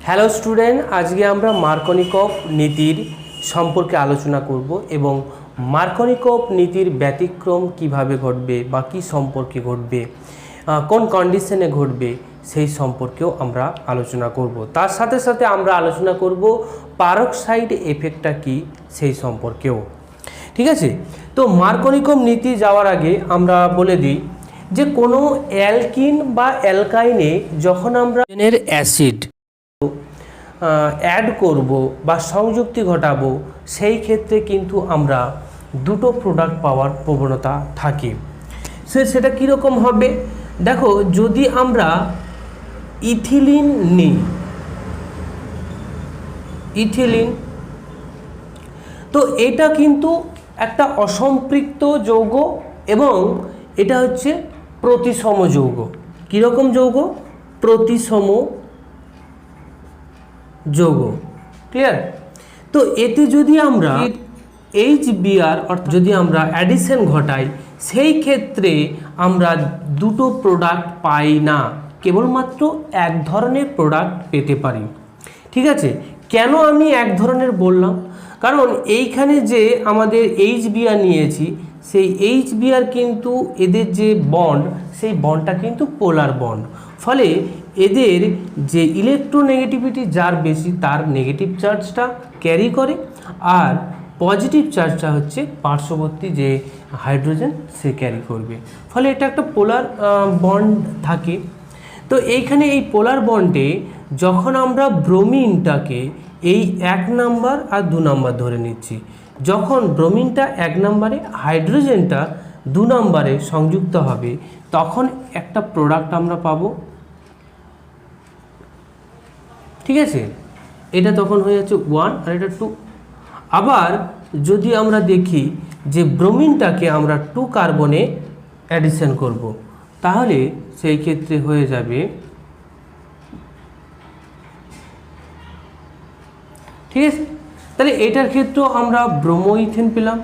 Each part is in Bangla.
হ্যালো স্টুডেন্ট, আজকে আমরা মার্কনিকভ নীতির সম্পর্কে আলোচনা করব এবং মার্কনিকভ নীতির ব্যতিক্রম কিভাবে ঘটবে বা কী সম্পর্কে ঘটবে, কোন কন্ডিশনে ঘটবে সেই সম্পর্কেও আমরা আলোচনা করব। তার সাথে সাথে আমরা আলোচনা করব পারক্সাইড এফেক্টটা কী সেই সম্পর্কেও। ঠিক আছে, তো মার্কনিকভ নীতি যাওয়ার আগে আমরা বলে দিই যে কোনো অ্যালকিন বা অ্যালকাইনে যখন আমরা অ্যাসিড অ্যাড করব বা সংযুক্তি ঘটাবো, সেই ক্ষেত্রে কিন্তু আমরা দুটো প্রোডাক্ট পাওয়ার প্রবণতা থাকে। সেটা কীরকম হবে দেখো, যদি আমরা ইথিলিন নিই, ইথিলিন, তো এটা কিন্তু একটা অসম্পৃক্ত যৌগ এবং এটা হচ্ছে প্রতিসম যৌগ। কীরকম যৌগ? প্রতিসম যৌগ। ক্লিয়ার? তো এতে যদি আমরা HBr অর্থাৎ যদি আমরা অ্যাডিশন ঘটাই, সেই ক্ষেত্রে আমরা দুটো প্রোডাক্ট পাই না, কেবলমাত্র এক ধরনের প্রোডাক্ট পেতে পারি। ঠিক আছে, কেন আমি এক ধরনের বললাম? কারণ এইখানে যে আমাদের HBr নিয়েছি, সেই HBr কিন্তু এদের যে বন্ড, সেই বন্ডটা কিন্তু পোলার বন্ড, ফলে এদের যে ইলেকট্রোনেগেটিভিটি যার বেশি তার নেগেটিভ চার্জটা ক্যারি করে, আর পজিটিভ চার্জটা হচ্ছে পার্শ্ববর্তী যে হাইড্রোজেন সে ক্যারি করবে, ফলে এটা একটা পোলার বন্ড থাকে। তো এইখানে এই পোলার বন্ডে যখন আমরা ব্রোমিনটাকে এই 1 নাম্বার আর 2 নাম্বার ধরে নিচ্ছি, যখন ব্রোমিনটা 1 নাম্বারে, হাইড্রোজেনটা 2 নাম্বারে সংযুক্ত হবে, তখন একটা প্রোডাক্ট আমরা পাবো। ঠিক আছে, এটা তখন হয়ে যাচ্ছে 1 আর এটা 2। আবার যদি আমরা দেখি যে ব্রোমিনটাকে আমরা 2 কার্বনে অ্যাডিশন করব, তাহলে সেই ক্ষেত্রে হয়ে যাবে, ঠিক আছে, তাহলে এটার ক্ষেত্রেও আমরা ব্রোমো ইথেন পেলাম।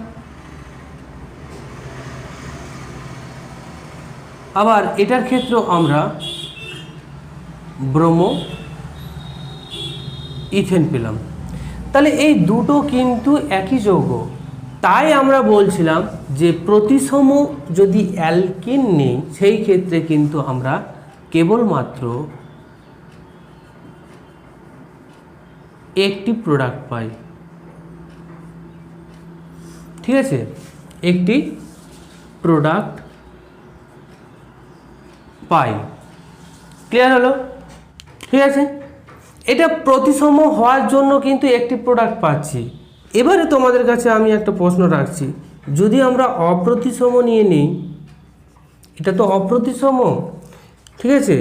আবার এটার ক্ষেত্রেও আমরা ব্রোমো ইথেন পেলাম। তাহলে এই দুটো কিন্তু একই যৌগ, তাই আমরা বলছিলাম যে প্রতিসম যদি অ্যালকিন নেই, সেই ক্ষেত্রে কিন্তু আমরা কেবলমাত্র একটি প্রোডাক্ট পাই। ঠিক আছে, একটি প্রোডাক্ট পাই। ক্লিয়ার হলো? ঠিক আছে, এটা প্রতিসম হওয়ার জন্য কিন্তু একটি প্রোডাক্ট পাচ্ছি। এবারে তোমাদের কাছে আমি একটা প্রশ্ন রাখছি, যদি আমরা অপ্রতিসম নিয়ে নিই, এটা তো অপ্রতিসম, ঠিক আছে,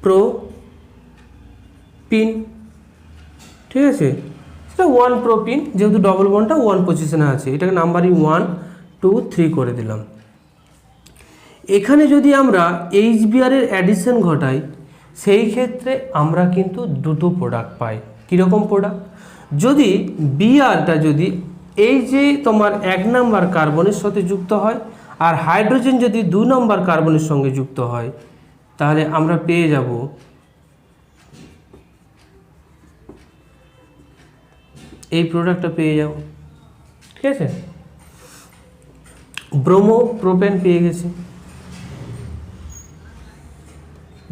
প্রোপিন, ঠিক আছে, সেটা 1 প্রোপিন, যেহেতু ডবল বন্ডটা 1 পজিশনে আছে, এটাকে নাম্বারিং 1 2 3 করে দিলাম। এখানে যদি আমরা HBr এর অ্যাডিশন ঘটাই, সেই ক্ষেত্রে আমরা কিন্তু দুটো প্রোডাক্ট পাই। কীরকম প্রোডাক্ট? যদি Brটা যদি এই যে তোমার 1 নাম্বার কার্বনের সাথে যুক্ত হয় আর হাইড্রোজেন যদি 2 নাম্বার কার্বনের সঙ্গে যুক্ত হয়, তাহলে আমরা পেয়ে যাব এই প্রোডাক্টটা পেয়ে যাব। ঠিক আছে, ব্রোমো প্রোপেন পেয়ে গেছি।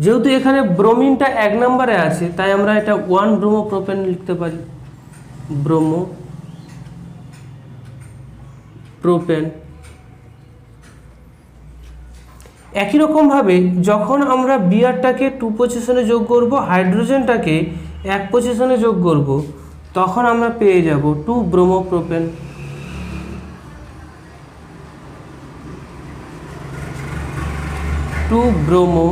যেহেতু এখানে ব্রোমিনটা 1 নম্বরে আছে, তাই আমরা এটা 1 ব্রোমো প্রোপেন লিখতে পারি, ব্রোমো প্রোপেন। একই রকমভাবে যখন আমরা বিআরটাকে 2 পজিশনে যোগ করব, হাইড্রোজেনটাকে 1 পজিশনে যোগ করব, তখন আমরা পেয়ে যাব 2 ব্রোমো প্রোপেন। Bromo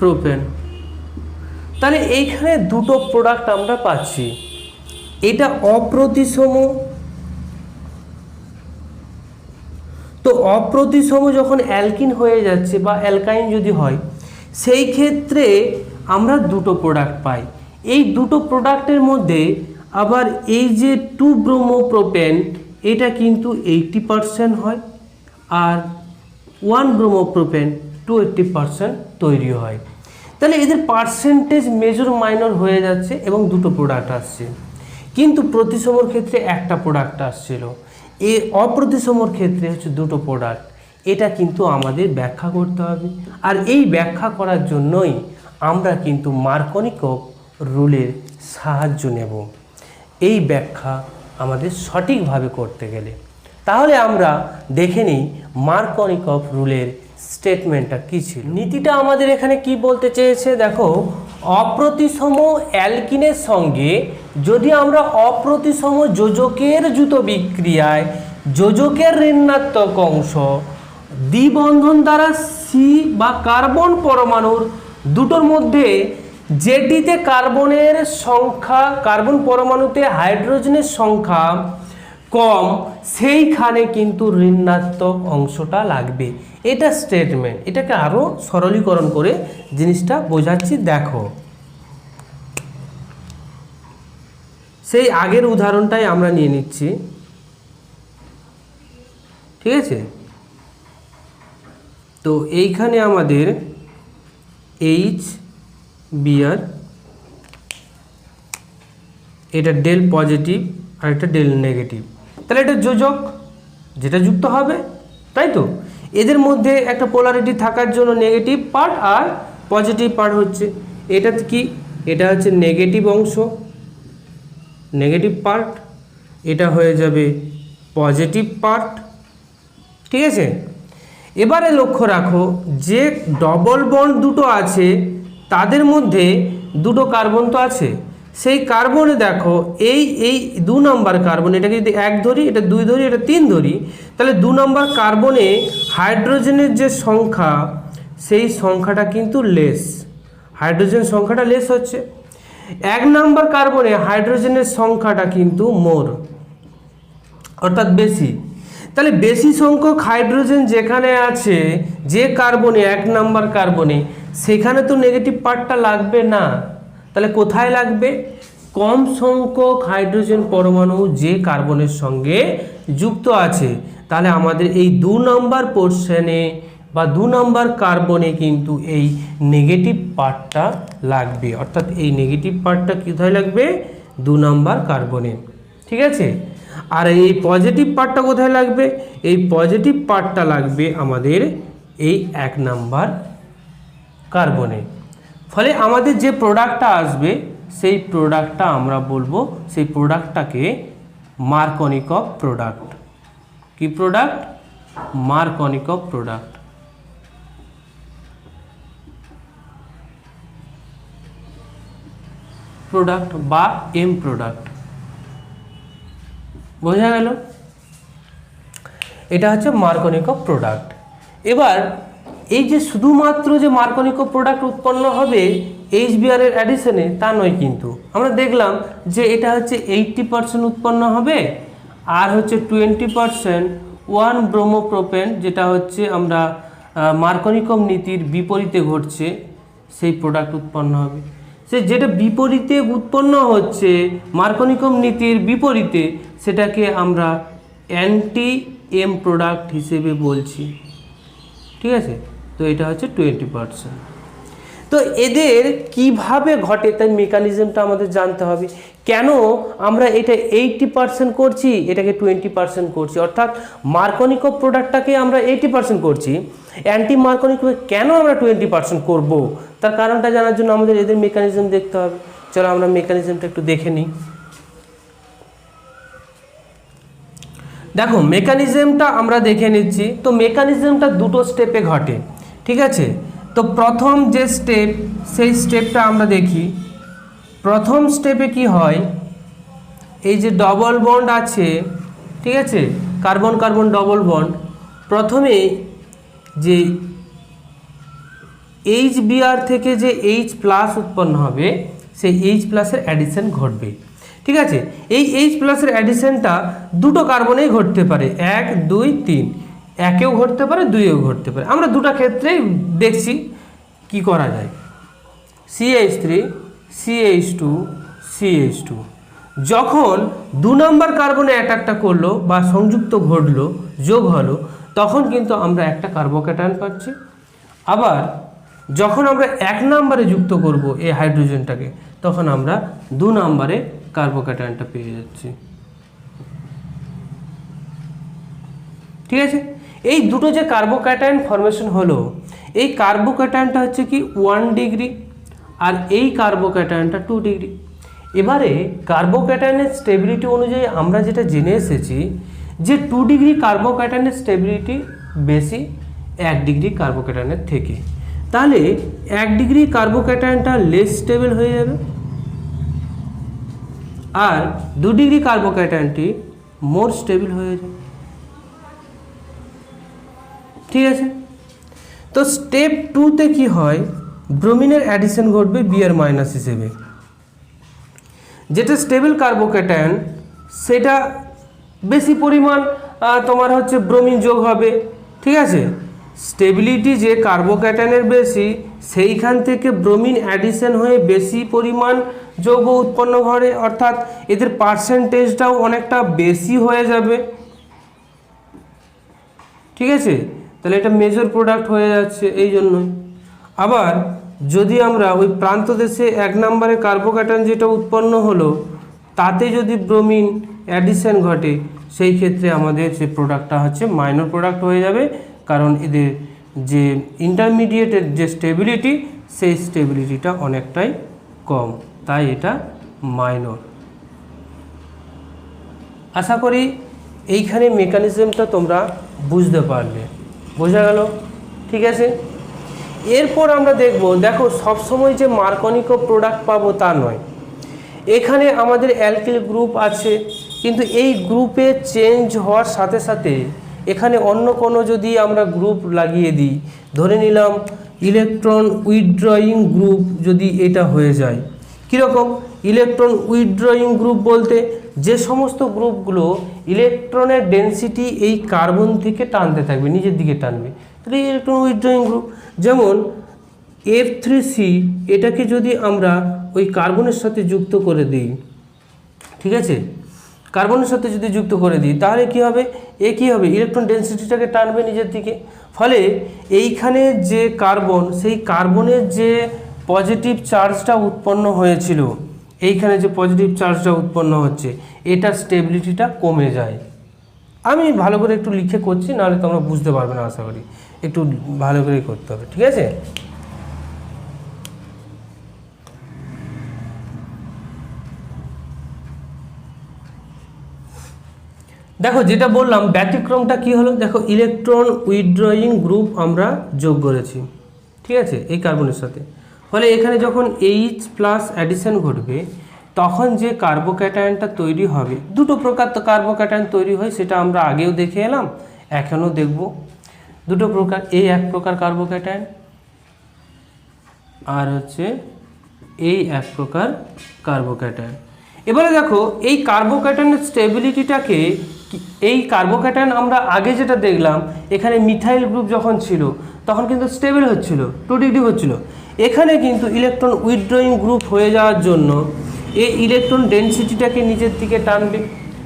propane. তাহলে এইখানে দুটো প্রোডাক্ট আমরা পাচ্ছি। এটা অপ্রতিসম, তো অপ্রতিসম যখন অ্যালকিন হয়ে যাচ্ছে বা অ্যালকাইন যদি হয়, সেই ক্ষেত্রে আমরা দুটো প্রোডাক্ট পাই। এই দুটো প্রোডাক্টের মধ্যে আবার এই যে 2 ব্রোমো প্রোপেন, এটা কিন্তু 80% হয়, আর 1 ব্রোমোপ্রোপেন 280% তৈরি হয়। তাহলে এদের পার্সেন্টেজ মেজর মাইনর হয়ে যাচ্ছে এবং দুটো প্রোডাক্ট আসছে, কিন্তু প্রতিসমর ক্ষেত্রে একটা প্রোডাক্ট আসছিল, অপ্রতিসমর ক্ষেত্রে হচ্ছে দুটো প্রোডাক্ট। এটা কিন্তু আমাদের ব্যাখ্যা করতে হবে, আর এই ব্যাখ্যা করার জন্যই আমরা কিন্তু মার্কনিকভ রুলের সাহায্য নেব এই ব্যাখ্যা আমাদের সঠিকভাবে করতে গেলে। তাহলে আমরা দেখে নিই মার্কনিকভ রুলের স্টেটমেন্টটা কী ছিল। নীতিটা আমাদের এখানে কি বলতে চেয়েছে দেখো, অপ্রতিসম অ্যালকিনের সঙ্গে যদি আমরা অপ্রতিসম যোজকের যুত বিক্রিয়ায় যোজকের ঋণাত্মক অংশ দ্বিবন্ধন দ্বারা সি বা কার্বন পরমাণুর দুটোর মধ্যে যেটিতে কার্বনের সংখ্যা, কার্বন পরমাণুতে হাইড্রোজেনের সংখ্যা কম, সেইখানে কিন্তু ঋণাত্মক অংশটা লাগবে। এটা স্টেটমেন্ট। এটাকে আরও সরলীকরণ করে জিনিসটা বোঝাচ্ছি দেখো। সেই আগের উদাহরণটাই আমরা নিয়ে নিচ্ছি, ঠিক আছে। তো এইখানে আমাদের HBr, এটা ডেল পজিটিভ আর এটা ডেল নেগেটিভ, তাহলে এটা যোজক যেটা যুক্ত হবে, তাই তো। এদের মধ্যে একটা পোলারিটি থাকার জন্য নেগেটিভ পার্ট আর পজিটিভ পার্ট হচ্ছে, এটা কি, এটা হচ্ছে নেগেটিভ অংশ, নেগেটিভ পার্ট, এটা হয়ে যাবে পজিটিভ পার্ট, ঠিক আছে। এবারে লক্ষ্য রাখো যে ডবল বন্ড দুটো আছে তাদের মধ্যে দুটো কার্বন তো আছে, সেই কার্বনে দেখো এই 2 নম্বর কার্বন, এটাকে যদি 1 ধরি, এটা 2 ধরি, এটা 3 ধরি, তাহলে 2 নম্বর কার্বনে হাইড্রোজেনের যে সংখ্যা সেই সংখ্যাটা কিন্তু লেস, হাইড্রোজেন সংখ্যাটা লেস হচ্ছে। 1 নম্বর কার্বনে হাইড্রোজেনের সংখ্যাটা কিন্তু মোর, অর্থাৎ বেশি। তাহলে বেশি সংখ্যক হাইড্রোজেন যেখানে আছে, যে কার্বনে 1 নম্বর কার্বনে, সেখানে তো নেগেটিভ পার্টটা লাগবে না, তাহলে কোথায় লাগবে? কম সংখ্যক হাইড্রোজেন পরমাণু যে কার্বনের সঙ্গে যুক্ত আছে, তাহলে আমাদের এই 2 নম্বর পোর্শনে বা 2 নম্বর কার্বনে কিন্তু এই নেগেটিভ পার্টটা লাগবে, অর্থাৎ এই নেগেটিভ পার্টটা কোথায় লাগবে? 2 নম্বর কার্বনে, ঠিক আছে। আর এই পজিটিভ পার্টটা কোথায় লাগবে? এই পজিটিভ পার্টটা লাগবে আমাদের এই 1 নম্বর কার্বনে। ফলে আমাদের যে প্রোডাক্টটা আসবে সেই প্রোডাক্টটা আমরা বলবো, সেই প্রোডাক্টটাকে মার্কনিকভ প্রোডাক্ট। কি প্রোডাক্ট? Markovnikov product. প্রোডাক্ট বা এম প্রোডাক্ট, বোঝা গেল? এটা হচ্ছে মার্কনিকভ প্রোডাক্ট। এবার এই যে শুধুমাত্র যে মার্কনিকভ প্রোডাক্ট উৎপন্ন হবে HBr এর অ্যাডিশনে, তা নয় কিন্তু। আমরা দেখলাম যে এটা হচ্ছে 80% উৎপন্ন হবে, আর হচ্ছে 20% 1 ব্রোমোপ্রোপেন, যেটা হচ্ছে আমরা মার্কনিকভ নীতির বিপরীতে ঘটছে, সেই প্রোডাক্ট উৎপন্ন হবে। সে যেটা বিপরীতে উৎপন্ন হচ্ছে, মার্কনিকভ নীতির বিপরীতে, সেটাকে আমরা অ্যান্টি এম প্রোডাক্ট হিসেবে বলছি, ঠিক আছে। তো এটা হচ্ছে 20%। তো এদের কিভাবে ঘটে তার মেকানিজমটা আমাদের জানতে হবে। কেন আমরা এটা 80% করছি, এটাকে 20% করছি, অর্থাৎ মার্কনিকভ প্রোডাক্টটাকে আমরা 80% করছি, অ্যান্টি মার্কনিকভ কেন আমরা 20% করব, তার কারণটা জানার জন্য আমাদের এদের মেকানিজম দেখতে হবে। চলো আমরা মেকানিজমটা একটু দেখে নিই। দেখো মেকানিজমটা আমরা দেখে নিচ্ছি। তো মেকানিজমটা দুটো স্টেপে ঘটে, ঠিক আছে। তো প্রথম যে স্টেপ, সেই স্টেপটা আমরা দেখি। প্রথম স্টেপে কি হয়, এই যে ডবল বন্ড আছে, ঠিক আছে, কার্বন কার্বন ডবল বন্ড, প্রথমে যে HBr থেকে যে H+ উৎপন্ন হবে, সেই H+ এর অ্যাডিশন ঘটবে, ঠিক আছে। এই H+ এর অ্যাডিশনটা দুটো কার্বনেই ঘটতে পারে, 1 2 3, 1এও ঘটতে পারে, 2এও ঘটতে পারে। আমরা দুটো ক্ষেত্রেই দেখছি কি করা যায়। CH3 CH2 CH2, যখন 2 নম্বর কার্বনে অ্যাটাকটা করলো বা সংযুক্ত ঘটলো, যোগ হলো, তখন কিন্তু আমরা একটা কার্বোক্যাটায়ন পাচ্ছি। আবার যখন আমরা 1 নম্বরে যুক্ত করব এই হাইড্রোজেনটাকে, তখন আমরা 2 নম্বরে কার্বোক্যাটায়নটা পেয়ে যাচ্ছি। ঠিক আছে, এই দুটো যে কার্বোক্যাটায়ন ফরমেশন হলো, এই কার্বোক্যাটায়নটা হচ্ছে কি 1 ডিগ্রি আর এই কার্বোক্যাটায়নটা 2 ডিগ্রি। এবারে কার্বোক্যাটায়নের স্টেবিলিটি অনুযায়ী আমরা যেটা জেনে এসেছি যে 2 ডিগ্রি কার্বোক্যাটায়নের স্টেবিলিটি বেশি 1 ডিগ্রি কার্বোক্যাটায়নের থেকে। তাহলে 1 ডিগ্রি কার্বোক্যাটায়নটা লেস স্টেবল হয়ে যাবে আর 2 ডিগ্রি কার্বোক্যাটায়নটি মোর স্টেবল হয়ে যাবে। ঠিক আছে, তো স্টেপ 2তে কি হয়, ব্রোমিনের অ্যাডিশন ঘটবে বিআর মাইনাস হিসেবে। যেটা স্টেবল কার্বোক্যাটায়ন সেটা বেশি পরিমাণ তোমার হচ্ছে ব্রোমিন যোগ হবে। ঠিক আছে, স্টেবিলিটি যে কার্বোক্যাটায়নের বেশি, সেইখান থেকে ব্রোমিন অ্যাডিশন হয়ে বেশি পরিমাণ যৌগ উৎপন্ন করে, অর্থাৎ এদের পার্সেন্টেজটাও অনেকটা বেশি হয়ে যাবে। ঠিক আছে, তাহলে এটা মেজর প্রোডাক্ট হয়ে যাচ্ছে এই জন্যই। আবার যদি আমরা ওই প্রান্ত দেশে 1 নম্বরে কার্বোক্যাটায়ন যেটা উৎপন্ন হলো তাতে যদি ব্রোমিন অ্যাডিশন ঘটে, সেই ক্ষেত্রে আমাদের যে প্রোডাক্টটা হচ্ছে মাইনর প্রোডাক্ট হয়ে যাবে, কারণ এদের যে ইন্টারমিডিয়েটের যে স্টেবিলিটি, সেই স্টেবিলিটিটা অনেকটাই কম, তাই এটা মাইনর। আশা করি এইখানে মেকানিজমটা তোমরা বুঝতে পারলে, বোঝা গেল? ঠিক আছে, এরপর আমরা দেখো সবসময় যে মার্কনিকো প্রোডাক্ট পাবো তা নয়। এখানে আমাদের অ্যালকিল গ্রুপ আছে, কিন্তু এই গ্রুপে চেঞ্জ হওয়ার সাথে সাথে এখানে অন্য কোনো যদি আমরা গ্রুপ লাগিয়ে দিই, ধরে নিলাম ইলেকট্রন উইথড্রয়িং গ্রুপ যদি এটা হয়ে যায়। কীরকম ইলেকট্রন উইথড্রয়িং গ্রুপ বলতে, যে সমস্ত গ্রুপগুলো ইলেকট্রনের ডেনসিটি এই কার্বন থেকে টানতে থাকবে, নিজের দিকে টানবে, তাহলে ইলেকট্রন উইথড্রয়িং গ্রুপ। যেমন F3C, এটাকে যদি আমরা ওই কার্বনের সাথে যুক্ত করে দিই, ঠিক আছে, কার্বনের সাথে যদি যুক্ত করে দিই, তাহলে কি হবে, কি হবে, ইলেকট্রন ডেনসিটিটাকে টানবে নিজের দিকে। ফলে এইখানে যে কার্বন, সেই কার্বনের যে পজিটিভ চার্জটা উৎপন্ন হয়েছিল, এইখানে যে পজিটিভ চার্জটা উৎপন্ন হচ্ছে, এটার স্টেবিলিটিটা কমে যায়। আমি ভালো করে একটু লিখে করছি, নাহলে তোমরা বুঝতে পারবে না, আশা করি একটু ভালো করে করতে হবে। ঠিক আছে, দেখো যেটা বললাম ব্যতিক্রমটা কি হলো, দেখো ইলেকট্রন উইথড্রয়িং গ্রুপ আমরা যোগ করেছি, ঠিক আছে, এই কার্বনের সাথে। ফলে এখানে যখন H+ অ্যাডিশন ঘটবে, তখন যে কার্বোক্যাটায়নটা তৈরি হবে, দুটো প্রকার তো কার্বোক্যাটায়ন তৈরি হয়, সেটা আমরা আগেও দেখে এলাম, এখনও দেখব। দুটো প্রকার, এই এক প্রকার কার্বোক্যাটায়ন আর হচ্ছে এই এক প্রকার কার্বোক্যাটায়ন। এবারে দেখো এই কার্বোক্যাটায়নের স্টেবিলিটিটাকে, এই কার্বোক্যাটায়ন আমরা আগে যেটা দেখলাম, এখানে মিথাইল গ্রুপ যখন ছিল তখন কিন্তু স্টেবল হচ্ছিল, 2 ডিগ্রি হচ্ছিল। এখানে কিন্তু ইলেকট্রন উইথড্রয়িং গ্রুপ হয়ে যাওয়ার জন্য এই ইলেকট্রন ডেনসিটিটাকে নিজের দিকে টানবে।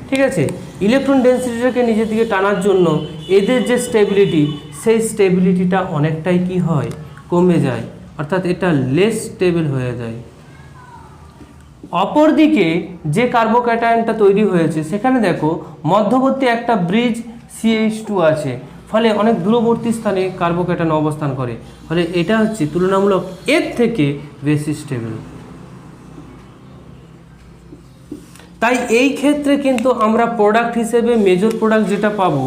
ঠিক আছে, ইলেকট্রন ডেনসিটিটাকে নিজের দিকে টানার জন্য এদের যে স্টেবিলিটি, সেই স্টেবিলিটিটা অনেকটাই কি হয়, কমে যায়, অর্থাৎ এটা লেস স্টেবল হয়ে যায়। অপরদিকে যে কার্বোক্যাটায়নটা তৈরি হয়েছে, সেখানে দেখো মধ্যবর্তী একটা ব্রিজ CH2 আছে, ফলে অনেক দূরবর্তী স্থানে কার্বোক্যাটায়ন অবস্থান করে, ফলে এটা হচ্ছে তুলনামূলক এর থেকে বেশি স্টেবল। তাই এই ক্ষেত্রে কিন্তু আমরা প্রোডাক্ট হিসেবে মেজর প্রোডাক্ট যেটা পাবো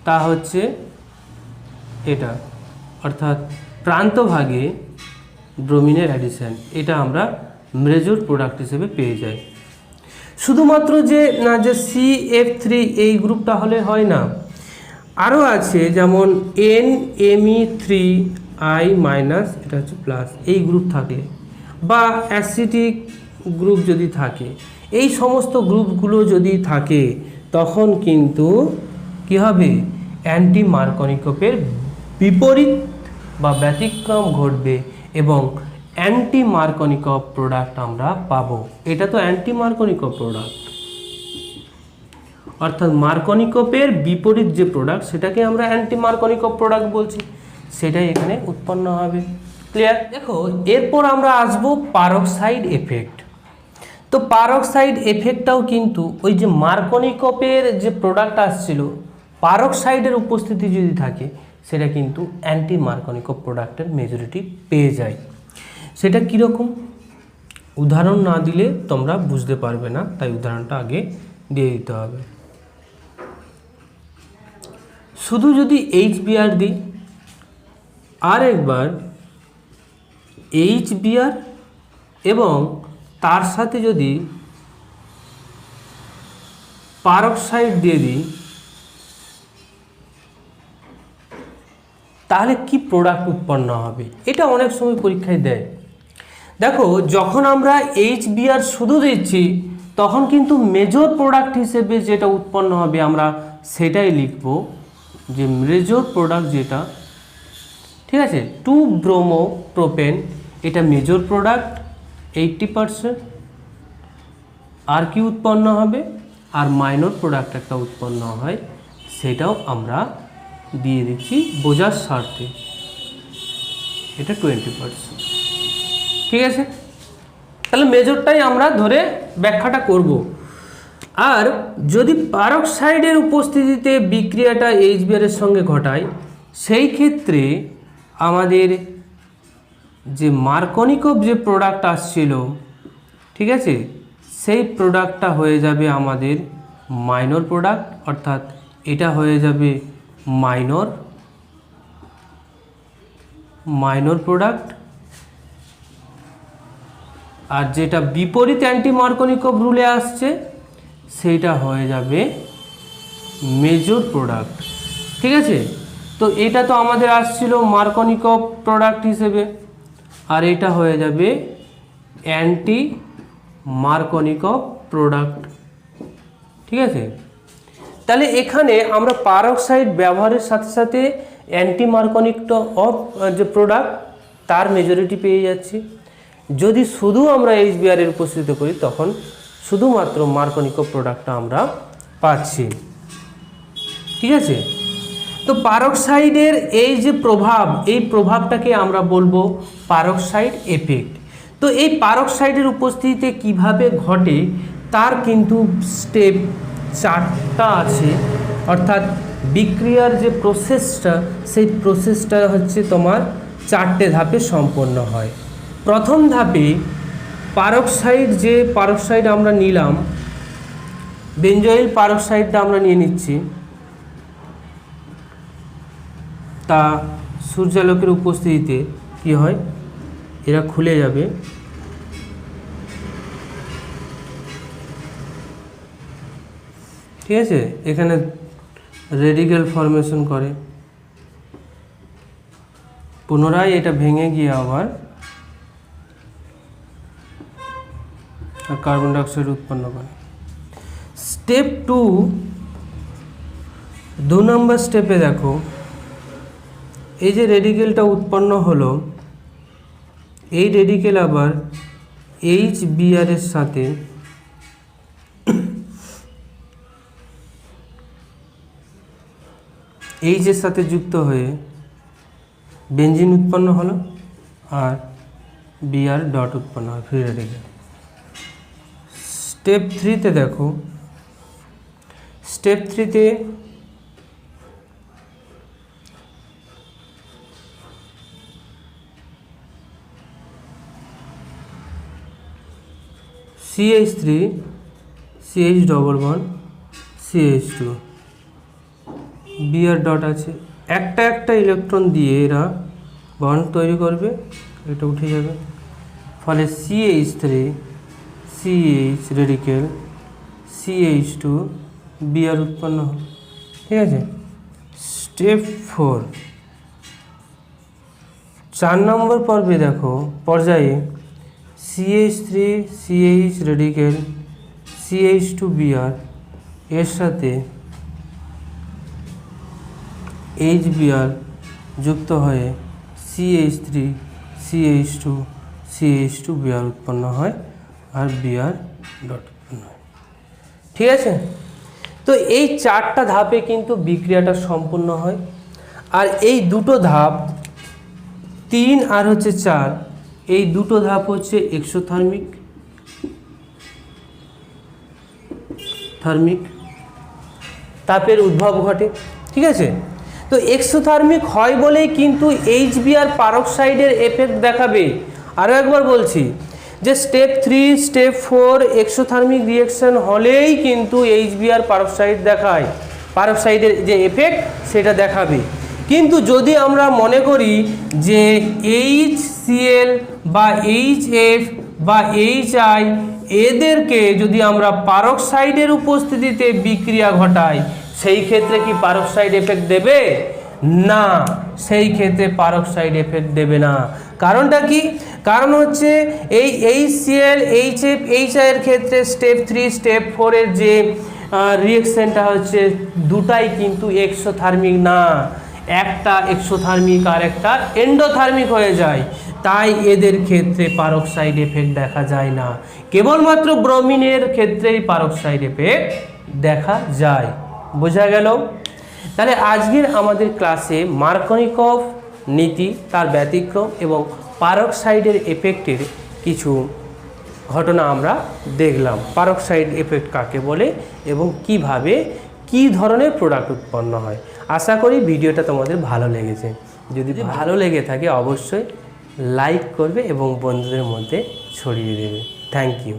তা হচ্ছে এটা, অর্থাৎ প্রান্তভাগে ব্রোমিনের অ্যাডিশন, এটা আমরা মেজর প্রোডাক্ট হিসেবে পেয়ে যাই। শুধুমাত্র যে CF3 এই গ্রুপটা হলে হয় না, আরও আছে, যেমন NMe3I- এটা হচ্ছে প্লাস, এই গ্রুপ থাকে, বা অ্যাসিটিক গ্রুপ যদি থাকে, এই সমস্ত গ্রুপগুলো যদি থাকে, তখন কিন্তু কী হবে, অ্যান্টি মার্কনিকোপের বিপরীত বা ব্যতিক্রম ঘটবে এবং অ্যান্টি মার্কনিকভ প্রোডাক্ট আমরা পাবো। এটা তো অ্যান্টি মার্কনিকভ প্রোডাক্ট, অর্থাৎ মার্কনিকভের বিপরীত যে প্রোডাক্ট সেটাকে আমরা অ্যান্টি মার্কনিকভ প্রোডাক্ট বলছি, সেটাই এখানে উৎপন্ন হবে। ক্লিয়ার? দেখো এরপর আমরা আসবো পারক্সাইড এফেক্ট। তো পারক্সাইড এফেক্টটাও কিন্তু ওই যে মার্কনিকভের যে প্রোডাক্ট আসছিল, পারক্সাইডের উপস্থিতি যদি থাকে সেটা কিন্তু অ্যান্টি মার্কনিকভ প্রোডাক্টের মেজরিটি পেয়ে যায়। সেটা কীরকম, উদাহরণ না দিলে তোমরা বুঝতে পারবে না, তাই উদাহরণটা আগে দিয়ে দিতে হবে। শুধু যদি HBr দিই, আর একবার HBr এবং তার সাথে যদি পারক্সাইড দিয়ে দিই, তাহলে কি প্রোডাক্ট উৎপন্ন হবে? এটা অনেক সময় পরীক্ষায় দেয়। দেখো যখন আমরা HBr শুধু দিচ্ছি তখন কিন্তু মেজর প্রোডাক্ট হিসেবে যেটা উৎপন্ন হবে আমরা সেটাই লিখব, যে মেজর প্রোডাক্ট যেটা, ঠিক আছে, 2-ব্রোমোপ্রোপেন, এটা মেজর প্রোডাক্ট 80%। আর কি উৎপন্ন হবে, আর মাইনর প্রোডাক্ট একটা উৎপন্ন হয়, সেটাও আমরা দিয়ে দিচ্ছি বোঝার স্বার্থে, এটা 20%। ঠিক আছে, তাহলে মেজরটাই আমরা ধরে ব্যাখ্যাটা করব। আর যদি পারক্সাইডের উপস্থিতিতে বিক্রিয়াটা HBr এর সঙ্গে ঘটায়, সেই ক্ষেত্রে আমাদের যে মার্কনিকভ যে প্রোডাক্ট আসছিল, ঠিক আছে, সেই প্রোডাক্টটা হয়ে যাবে আমাদের মাইনর প্রোডাক্ট, অর্থাৎ এটা হয়ে যাবে মাইনর প্রোডাক্ট। আর যেটা বিপরীত অ্যান্টি মার্কনিকভ রুলে আসছে সেইটা হয়ে যাবে মেজর প্রোডাক্ট। ঠিক আছে, তো এটা তো আমাদের আসছিল মার্কনিকভ প্রোডাক্ট হিসেবে, আর এটা হয়ে যাবে অ্যান্টি মার্কনিকভ প্রোডাক্ট। ঠিক আছে, তাহলে এখানে আমরা পারক্সাইড ব্যবহারের সাথে সাথে অ্যান্টি মার্কনিকভ যে প্রোডাক্ট তার মেজরিটি পেয়ে যাচ্ছি। যদি শুধু আমরা HBr এর উপস্থিত করি তখন শুধুমাত্র মার্কনিকভ প্রোডাক্টটা আমরা পাচ্ছি। ঠিক আছে, তো পারক্সাইডের এই যে প্রভাব, এই প্রভাবটাকে আমরা বলবো পারক্সাইড এফেক্ট। তো এই পারক্সাইডের উপস্থিতিতে কিভাবে ঘটে তার কিন্তু স্টেপ 4টা আছে, অর্থাৎ বিক্রিয়ার যে প্রসেসটা, সেই প্রসেসটা হচ্ছে তোমার 4টে ধাপে সম্পন্ন হয়। প্রথম ধাপে পারক্সাইড আমরা নিলাম, বেঞ্জয়েল পারক্সাইডটা আমরা নিয়ে নিচ্ছি, তা সূর্যালোকের উপস্থিতিতে কি হয়, এরা খুলে যাবে, ঠিক আছে, এখানে রেডিকেল ফর্মেশন করে, পুনরায় এটা ভেঙে গিয়ে আবার কার্বন ডাইঅক্সাইড উৎপন্ন করে। স্টেপ 2 নম্বর স্টেপে দেখো, এই যে রেডিকেলটা উৎপন্ন হলো, এই রেডিকেল আবার HBr এর সাথে H এর সাথে যুক্ত হয়ে বেঞ্জিন উৎপন্ন হলো, আর Br ডট উৎপন্ন হয়, ফ্রি রেডিকেল। স্টেপ 3তে দেখো, স্টেপ 3তে CH3 CH double bond CH2 Br dot আছে, একটা ইলেকট্রন দিয়ে এরা বন্ড তৈরি করবে, এটা উঠে যাবে, ফলে CH3 CH radical CH2 Br উৎপন্ন হল। ঠিক আছে, স্টেপ 4 নম্বর পর্বে দেখো, পর্যায়ে CH3 CH radical CH2 Br এর সাথে HBr যুক্ত হয়ে CH3 CH2 CH2 Br উৎপন্ন হয় আর Br ডট উৎপন্ন হয়। ঠিক আছে, তো এই 4টা ধাপে কিন্তু বিক্রিয়াটা সম্পূর্ণ হয়। আর এই দুটো ধাপ 3 আর হচ্ছে 4, এই দুটো ধাপ হচ্ছে এক্সোথার্মিক তাপের উদ্ভব ঘটে। ঠিক আছে, তো এক্সোথার্মিক হয় বলেই কিন্তু HBr পারক্সাইডের এফেক্ট দেখাবে। আরও একবার বলছি যে স্টেপ 3 স্টেপ 4 এক্সোথার্মিক রিঅ্যাকশন হলেই কিন্তু HBr পারক্সাইড দেখায়, পারক্সাইডের যে এফেক্ট সেটা দেখাবে। কিন্তু যদি আমরা মনে করি যে HCl বা HF বা HI এদেরকে যদি আমরা পারক্সাইডের উপস্থিতিতে বিক্রিয়া ঘটাই, সেই ক্ষেত্রে কি পারক্সাইড এফেক্ট দেবে? না, সেই ক্ষেত্রে পারক্সাইড এফেক্ট দেবে না। কারণটা কি? কারণ হচ্ছে এই HCl HF HI এর ক্ষেত্রে স্টেপ 3 স্টেপ 4 এর যে রিঅ্যাকশনটা হচ্ছে দুটাই কিন্তু এক্সোথার্মিক না, একটা এক্সোথার্মিক আর একটা এন্ডোথার্মিক হয়ে যায়। তাই এদের ক্ষেত্রে পারক্সাইড এফেক্ট দেখা যায় না, কেবলমাত্র ব্রোমিনের ক্ষেত্রেই পারক্সাইড এফেক্ট দেখা যায়। বোঝা গেল? তাহলে আজকের আমাদের ক্লাসে মার্কনিকভ নীতি, তার ব্যতিক্রম এবং পারক্সাইডের এফেক্টের কিছু ঘটনা আমরা দেখলাম। পারক্সাইড এফেক্ট কাকে বলে এবং কিভাবে কি ধরনের প্রোডাক্ট উৎপন্ন হয়। আশা করি ভিডিওটা তোমাদের ভালো লেগেছে। যদি ভালো লেগে থাকে অবশ্যই লাইক করবে এবং বন্ধুদের মধ্যে ছড়িয়ে দেবে। Thank you.